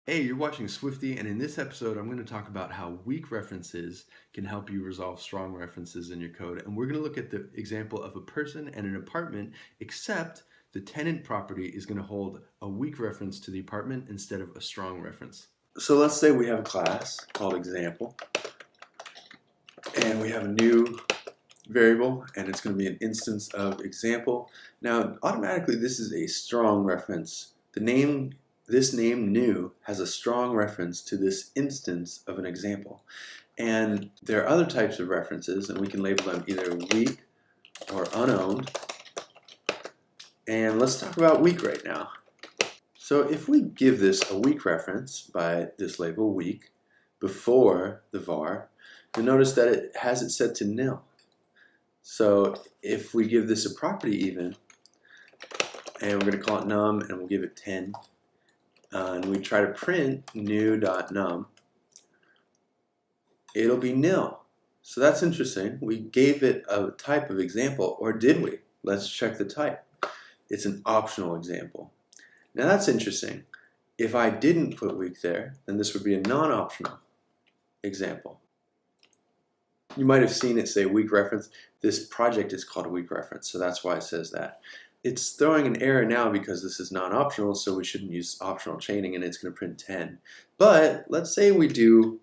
Hey, you're watching Swifty, and in this episode, I'm going to talk about how weak references can help you resolve strong references in your code. And we're going to look at the example of a person and an apartment, except the tenant property is going to hold a weak reference to the apartment instead of a strong reference. So let's say we have a class called example, and we have a new variable, and it's going to be an instance of example. Now, automatically, this is a strong reference. This name new has a strong reference to this instance of an example. And there are other types of references, and we can label them either weak or unowned. And let's talk about weak right now. So if we give this a weak reference by this label weak before the var, you'll notice that it has it set to nil. So if we give this a property even, and we're going to call it num, and we'll give it 10, and we try to print new.num, it'll be nil. So that's interesting. We gave it a type of example, or did we? Let's check the type. It's an optional example. Now that's interesting. If I didn't put weak there, then this would be a non-optional example. You might have seen it say weak reference. This project is called a weak reference, so that's why it says that. It's throwing an error now because this is non-optional, so we shouldn't use optional chaining, and it's going to print 10. But let's say whatever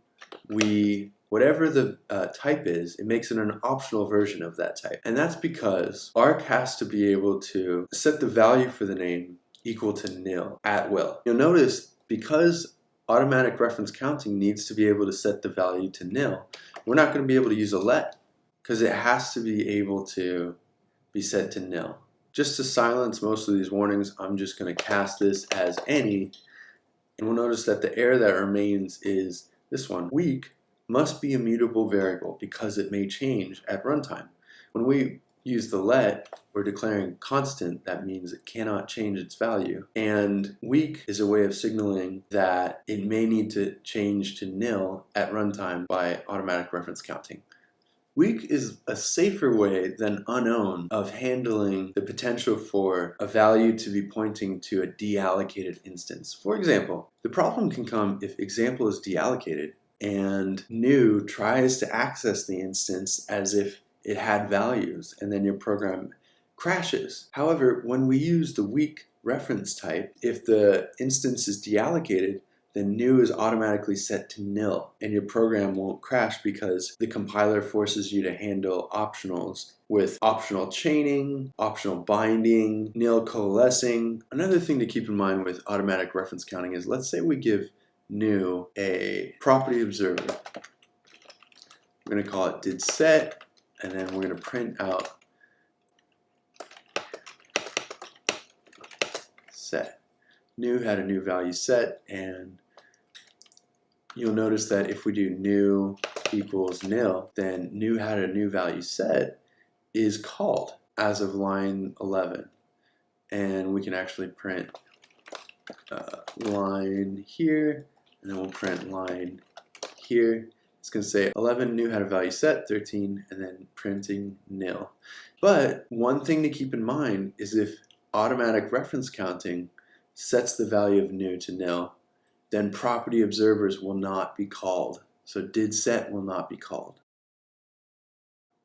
the type is, it makes it an optional version of that type. And that's because Arc has to be able to set the value for the name equal to nil at will. You'll notice because automatic reference counting needs to be able to set the value to nil, we're not going to be able to use a let because it has to be able to be set to nil. Just to silence most of these warnings, I'm just going to cast this as any, and we'll notice that the error that remains is this one. Weak must be a mutable variable because it may change at runtime. When we use the let, we're declaring constant. That means it cannot change its value. And weak is a way of signaling that it may need to change to nil at runtime by automatic reference counting. Weak is a safer way than unowned of handling the potential for a value to be pointing to a deallocated instance. For example, the problem can come if example is deallocated and new tries to access the instance as if it had values, and then your program crashes. However, when we use the weak reference type, if the instance is deallocated, then new is automatically set to nil, and your program won't crash because the compiler forces you to handle optionals with optional chaining, optional binding, nil coalescing. Another thing to keep in mind with automatic reference counting is, let's say we give new a property observer. We're going to call it did set, and then we're going to print out set. New had a new value set, and you'll notice that if we do new equals nil, then new had a new value set is called as of line 11. And we can actually print line here, and then we'll print line here. It's going to say 11 new had a value set, 13, and then printing nil. But one thing to keep in mind is if automatic reference counting sets the value of new to nil, then property observers will not be called. So did set will not be called.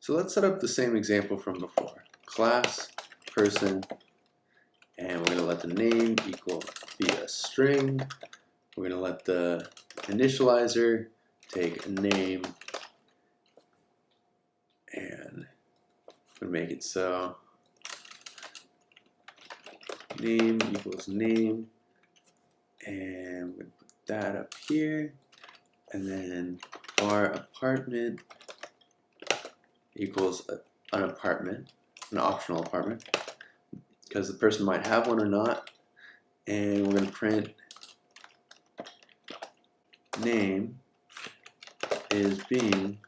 So let's set up the same example from before. Class, person, and we're going to let the name equal be a string. We're going to let the initializer take a name, and we're going to make it so name equals name, and we're going to put that up here, and then our apartment equals an apartment, an optional apartment, because the person might have one or not, and we're going to print name is being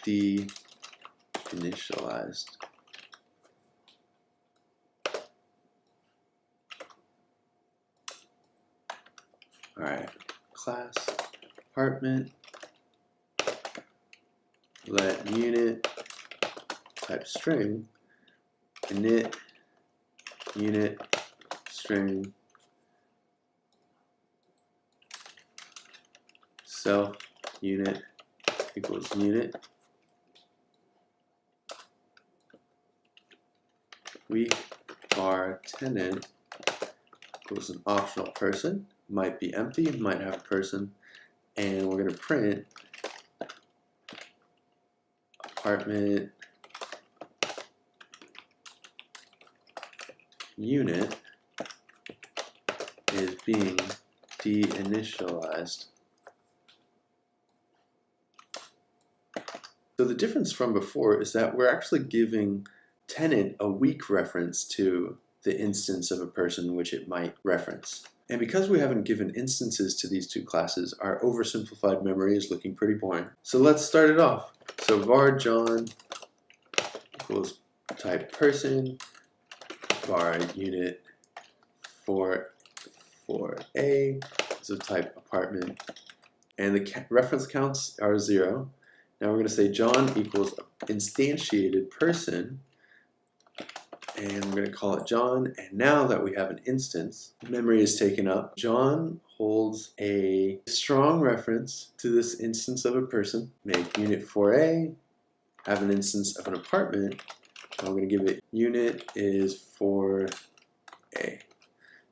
de-initialized. Alright, class, apartment, let unit, type string, init, unit, string, self unit equals unit. Weak var tenant equals an optional person. Might be empty, might have a person. And we're going to print apartment unit is being deinitialized. So the difference from before is that we're actually giving tenant a weak reference to the instance of a person which it might reference. And because we haven't given instances to these two classes, our oversimplified memory is looking pretty boring. So let's start it off. So var John equals type person, var unit for A is of type apartment, and the reference counts are 0. Now we're going to say John equals instantiated person, and we're going to call it John. And now that we have an instance, memory is taken up. John holds a strong reference to this instance of a person. Make unit for A, have an instance of an apartment. I'm going to give it unit is for A.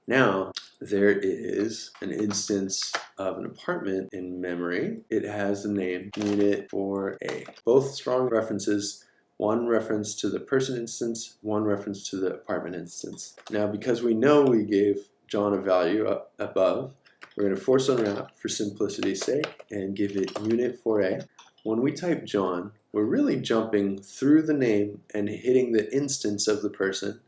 Now there is an instance of an apartment in memory. It has the name unit for A. Both strong references. One reference to the person instance, one reference to the apartment instance. Now, because we know we gave John a value up above, we're going to force unwrap for simplicity's sake and give it unit for A. When we type John, we're really jumping through the name and hitting the instance of the person.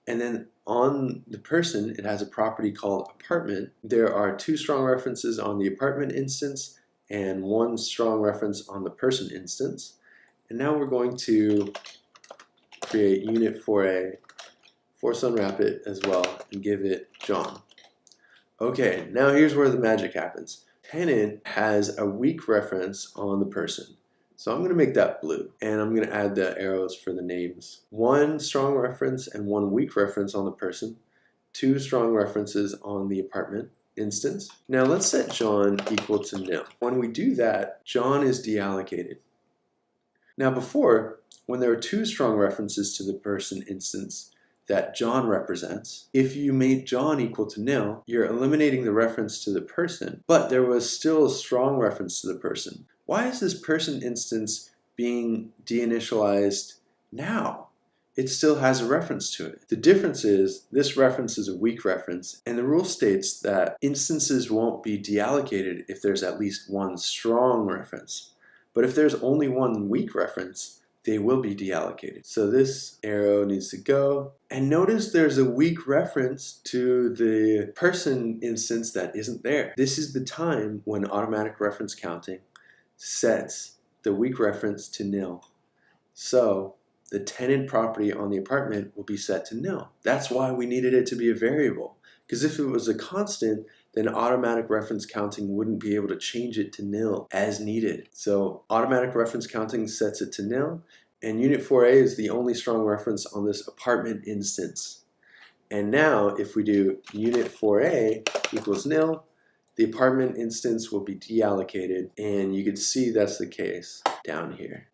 And then on the person, it has a property called apartment. There are 2 strong references on the apartment instance and 1 strong reference on the person instance. And now we're going to create unit for A, force unwrap it as well, and give it John. Okay, now here's where the magic happens. Tenant has a weak reference on the person. So I'm going to make that blue, and I'm going to add the arrows for the names. 1 strong reference and 1 weak reference on the person, 2 strong references on the apartment instance. Now let's set John equal to nil. When we do that, John is deallocated. Now before, when there were 2 strong references to the person instance that John represents, if you made John equal to nil, you're eliminating the reference to the person, but there was still a strong reference to the person. Why is this person instance being deinitialized now? It still has a reference to it. The difference is this reference is a weak reference, and the rule states that instances won't be deallocated if there's at least 1 strong reference. But if there's only 1 weak reference, they will be deallocated. So this arrow needs to go. And notice there's a weak reference to the person instance that isn't there. This is the time when automatic reference counting sets the weak reference to nil. So the tenant property on the apartment will be set to nil. That's why we needed it to be a variable. Because if it was a constant, then automatic reference counting wouldn't be able to change it to nil as needed. So automatic reference counting sets it to nil, and unit for A is the only strong reference on this apartment instance. And now if we do unit for A equals nil, the apartment instance will be deallocated, and you can see that's the case down here.